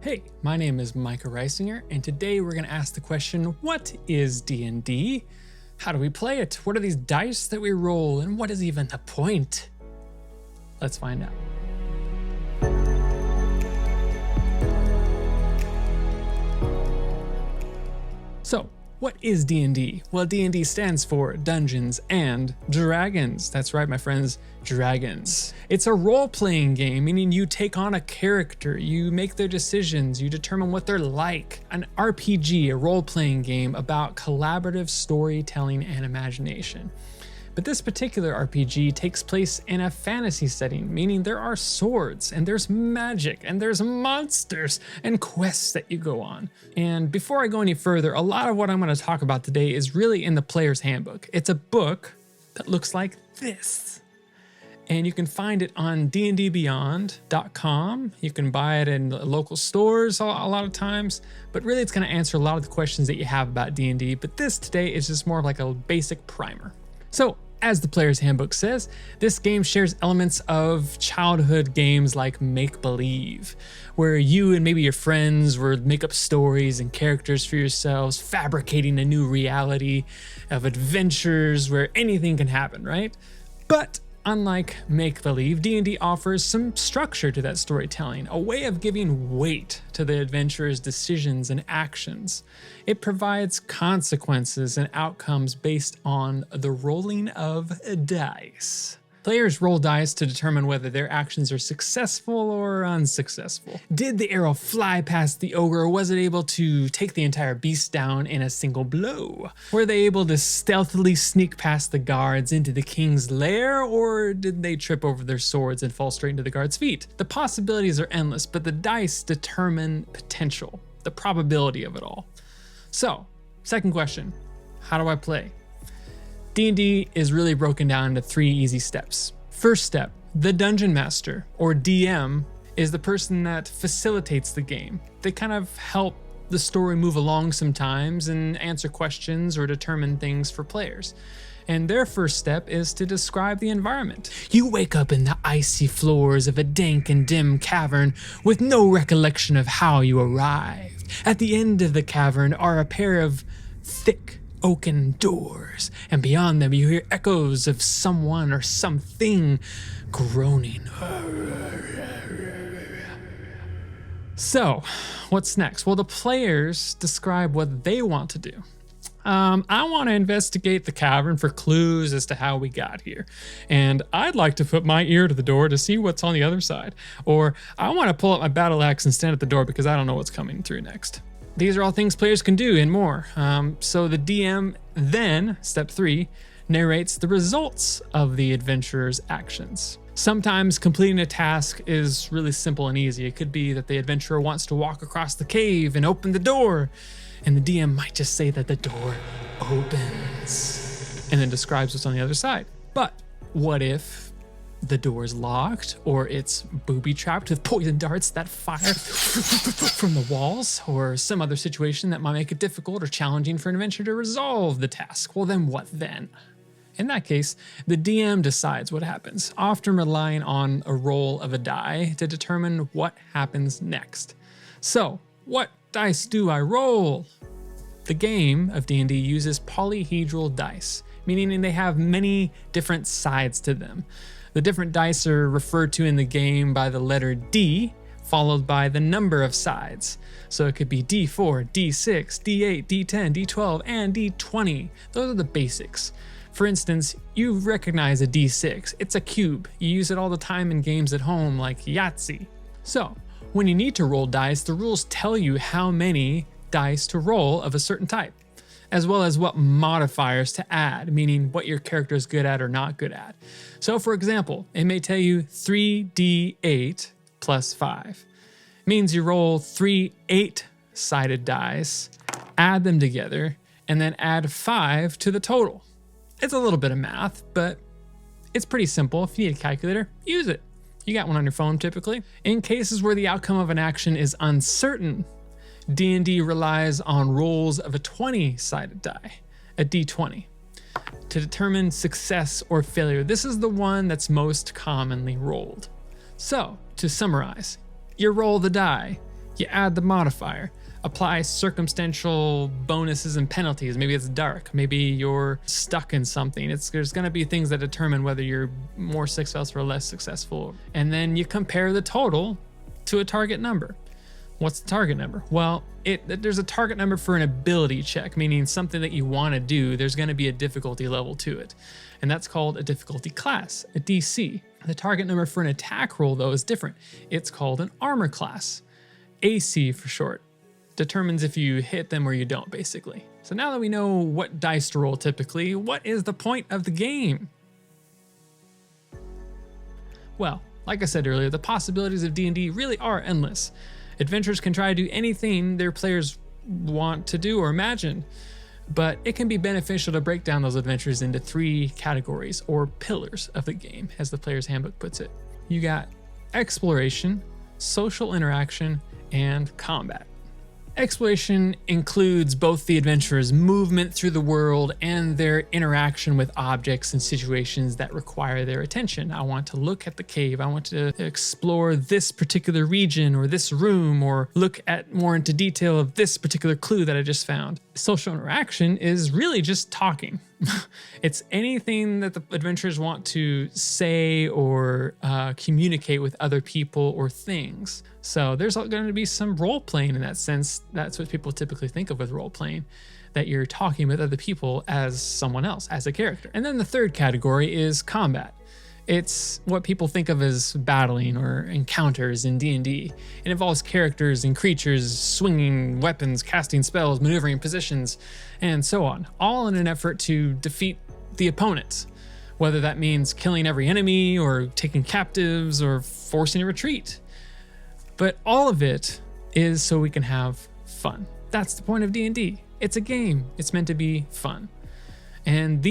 Hey, my name is Micah Risinger, and today we're going to ask the question, what is D&D? How do we play it? What are these dice that we roll, and what is even the point? Let's find out. So, what is D&D? Well, D&D stands for Dungeons and Dragons. That's right, my friends, dragons. It's a role-playing game, meaning you take on a character, you make their decisions, you determine what they're like. An RPG, a role-playing game about collaborative storytelling and imagination. But this particular RPG takes place in a fantasy setting, meaning there are swords and there's magic and there's monsters and quests that you go on. And before I go any further, a lot of what I'm going to talk about today is really in the player's handbook. It's a book that looks like this. And you can find it on dndbeyond.com. You can buy it in local stores a lot of times, but really it's going to answer a lot of the questions that you have about D&D. But this today is just more of like a basic primer. So, as the player's handbook says, this game shares elements of childhood games like make-believe, where you and maybe your friends would make up stories and characters for yourselves, fabricating a new reality of adventures where anything can happen, right? But unlike make-believe, D&D offers some structure to that storytelling, a way of giving weight to the adventurer's decisions and actions. It provides consequences and outcomes based on the rolling of dice. Players roll dice to determine whether their actions are successful or unsuccessful. Did the arrow fly past the ogre, or was it able to take the entire beast down in a single blow? Were they able to stealthily sneak past the guards into the king's lair, or did they trip over their swords and fall straight into the guards' feet? The possibilities are endless, but the dice determine potential, the probability of it all. So, second question, how do I play? D&D is really broken down into 3 easy steps. First step, the Dungeon Master, or DM, is the person that facilitates the game. They kind of help the story move along sometimes and answer questions or determine things for players. And their first step is to describe the environment. You wake up in the icy floors of a dank and dim cavern with no recollection of how you arrived. At the end of the cavern are a pair of thick oaken doors, and beyond them you hear echoes of someone or something groaning. So, what's next? Well, the players describe what they want to do. I want to investigate the cavern for clues as to how we got here. And I'd like to put my ear to the door to see what's on the other side. Or I want to pull up my battle axe and stand at the door because I don't know what's coming through next. These are all things players can do and more. So the DM then, step 3, narrates the results of the adventurer's actions. Sometimes completing a task is really simple and easy. It could be that the adventurer wants to walk across the cave and open the door, and the DM might just say that the door opens and then describes what's on the other side. But what if the door is locked, or it's booby-trapped with poison darts that fire from the walls, or some other situation that might make it difficult or challenging for an adventurer to resolve the task? Well, then what then? In that case, the DM decides what happens, often relying on a roll of a die to determine what happens next. So, what dice do I roll? The game of D&D uses polyhedral dice, meaning they have many different sides to them. The different dice are referred to in the game by the letter D, followed by the number of sides. So it could be D4, D6, D8, D10, D12, and D20. Those are the basics. For instance, you recognize a D6. It's a cube. You use it all the time in games at home like Yahtzee. So, when you need to roll dice, the rules tell you how many dice to roll of a certain type, as well as what modifiers to add, meaning what your character is good at or not good at. So for example, it may tell you 3d8 plus 5. It means you roll 3 8-sided dice, add them together, and then add 5 to the total. It's a little bit of math, but it's pretty simple. If you need a calculator, use it. You got one on your phone typically. In cases where the outcome of an action is uncertain, D&D relies on rolls of a 20-sided die, a D20, to determine success or failure. This is the one that's most commonly rolled. So, to summarize, you roll the die, You add the modifier. Apply circumstantial bonuses and penalties. Maybe it's dark. Maybe you're stuck in something. There's going to be things that determine whether you're more successful or less successful. And then you compare the total to a target number. What's the target number? Well, there's a target number for an ability check, meaning something that you want to do. There's going to be a difficulty level to it. And that's called a difficulty class, a DC. The target number for an attack roll, though, is different. It's called an armor class, AC for short. Determines if you hit them or you don't, basically. So now that we know what dice to roll typically, what is the point of the game? Well, like I said earlier, the possibilities of D&D really are endless. Adventurers can try to do anything their players want to do or imagine, but it can be beneficial to break down those adventures into 3 categories or pillars of the game, as the player's handbook puts it. You got exploration, social interaction, and combat. Exploration includes both the adventurer's movement through the world and their interaction with objects and situations that require their attention. I want to look at the cave. I want to explore this particular region or this room, or look at more into detail of this particular clue that I just found. Social interaction is really just talking. It's anything that the adventurers want to say or communicate with other people or things. So there's going to be some role playing in that sense. That's what people typically think of with role playing, that you're talking with other people as someone else, as a character. And then the third category is combat. It's what people think of as battling or encounters in D&D. It involves characters and creatures swinging weapons, casting spells, maneuvering positions, and so on, all in an effort to defeat the opponent, whether that means killing every enemy or taking captives or forcing a retreat. But all of it is so we can have fun. That's the point of D&D. It's a game. It's meant to be fun. And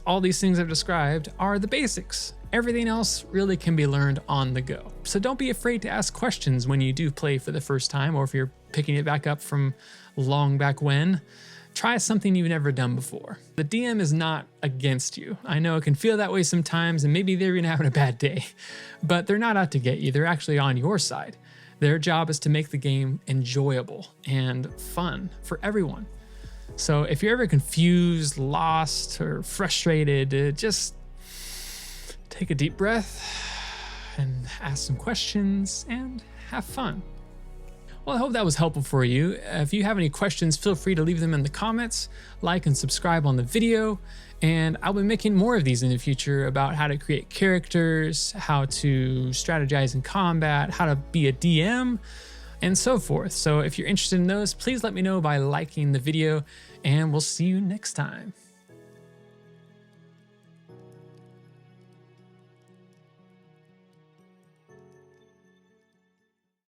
all these things I've described are the basics. Everything else really can be learned on the go. So don't be afraid to ask questions when you do play for the first time, or if you're picking it back up from long back when. Try something you've never done before. The DM is not against you. I know it can feel that way sometimes, and maybe they're even having a bad day, but they're not out to get you. They're actually on your side. Their job is to make the game enjoyable and fun for everyone. So if you're ever confused, lost, or frustrated, just take a deep breath and ask some questions and have fun. Well, I hope that was helpful for you. If you have any questions, feel free to leave them in the comments, like and subscribe on the video, and I'll be making more of these in the future about how to create characters, how to strategize in combat, how to be a DM, and so forth. So if you're interested in those, please let me know by liking the video, and we'll see you next time.